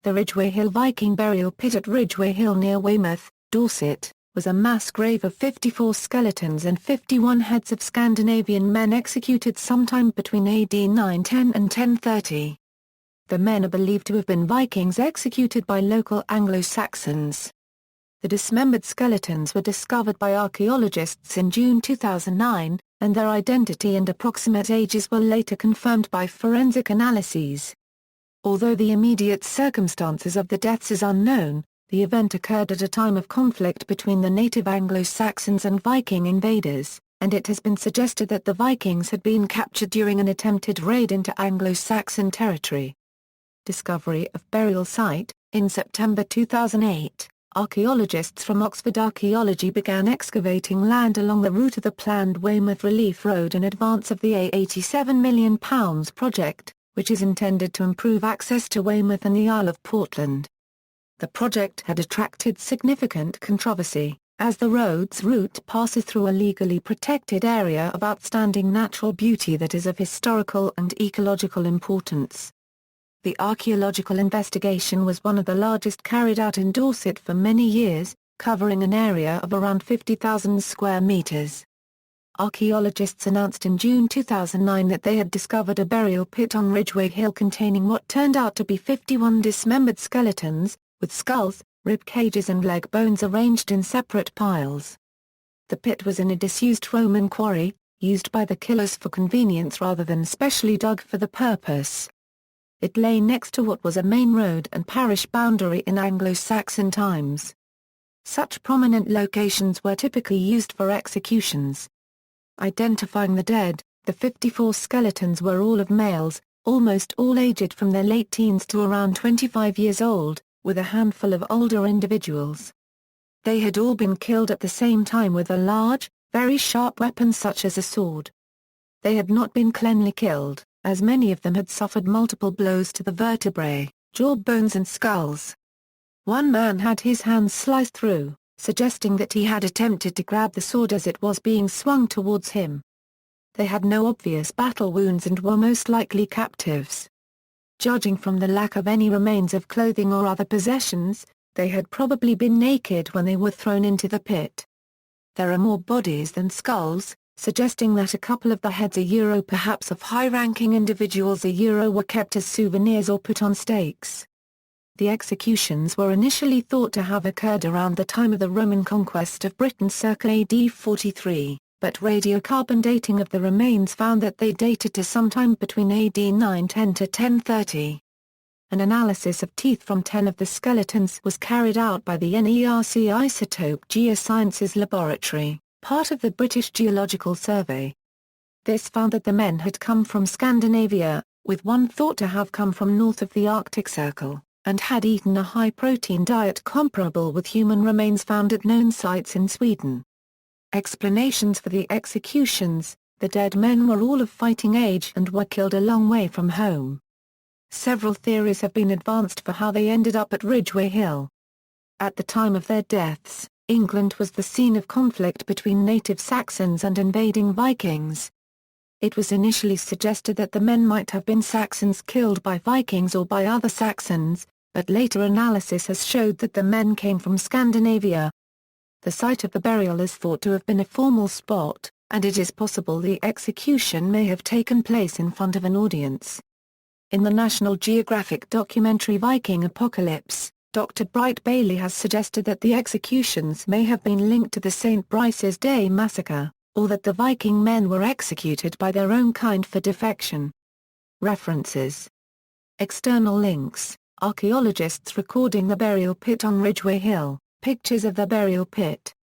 The Ridgeway Hill Viking burial pit at Ridgeway Hill near Weymouth, Dorset, was a mass grave of 54 skeletons and 51 heads of Scandinavian men executed sometime between AD 910 and 1030. The men are believed to have been Vikings executed by local Anglo-Saxons. The dismembered skeletons were discovered by archaeologists in June 2009, and their identity and approximate ages were later confirmed by forensic analyses. Although the immediate circumstances of the deaths is unknown, the event occurred at a time of conflict between the native Anglo-Saxons and Viking invaders, and it has been suggested that the Vikings had been captured during an attempted raid into Anglo-Saxon territory. Discovery of burial site. In September 2008, archaeologists from Oxford Archaeology began excavating land along the route of the planned Weymouth Relief Road in advance of the £87 million project, which is intended to improve access to Weymouth and the Isle of Portland. The project had attracted significant controversy, as the road's route passes through a legally protected area of outstanding natural beauty that is of historical and ecological importance. The archaeological investigation was one of the largest carried out in Dorset for many years, covering an area of around 50,000 square meters. Archaeologists announced in June 2009 that they had discovered a burial pit on Ridgeway Hill containing what turned out to be 51 dismembered skeletons, with skulls, rib cages and leg bones arranged in separate piles. The pit was in a disused Roman quarry, used by the killers for convenience rather than specially dug for the purpose. It lay next to what was a main road and parish boundary in Anglo-Saxon times. Such prominent locations were typically used for executions. Identifying the dead, the 54 skeletons were all of males, almost all aged from their late teens to around 25 years old, with a handful of older individuals. They had all been killed at the same time with a large, very sharp weapon such as a sword. They had not been cleanly killed, as many of them had suffered multiple blows to the vertebrae, jaw bones and skulls. One man had his hands sliced through, suggesting that he had attempted to grab the sword as it was being swung towards him. They had no obvious battle wounds and were most likely captives. Judging from the lack of any remains of clothing or other possessions, they had probably been naked when they were thrown into the pit. There are more bodies than skulls, suggesting that a couple of the heads perhaps of high-ranking individuals were kept as souvenirs or put on stakes. The executions were initially thought to have occurred around the time of the Roman conquest of Britain circa AD 43, but radiocarbon dating of the remains found that they dated to sometime between AD 910 to 1030. An analysis of teeth from 10 of the skeletons was carried out by the NERC Isotope Geosciences Laboratory, part of the British Geological Survey. This found that the men had come from Scandinavia, with one thought to have come from north of the Arctic Circle, and had eaten a high-protein diet comparable with human remains found at known sites in Sweden. Explanations for the executions: the dead men were all of fighting age and were killed a long way from home. Several theories have been advanced for how they ended up at Ridgeway Hill. At the time of their deaths, England was the scene of conflict between native Saxons and invading Vikings. It was initially suggested that the men might have been Saxons killed by Vikings or by other Saxons, but later analysis has showed that the men came from Scandinavia. The site of the burial is thought to have been a formal spot, and it is possible the execution may have taken place in front of an audience. In the National Geographic documentary Viking Apocalypse, Dr. Bright Bailey has suggested that the executions may have been linked to the St. Brice's Day massacre, or that the Viking men were executed by their own kind for defection. References. External links: archaeologists recording the burial pit on Ridgeway Hill, pictures of the burial pit,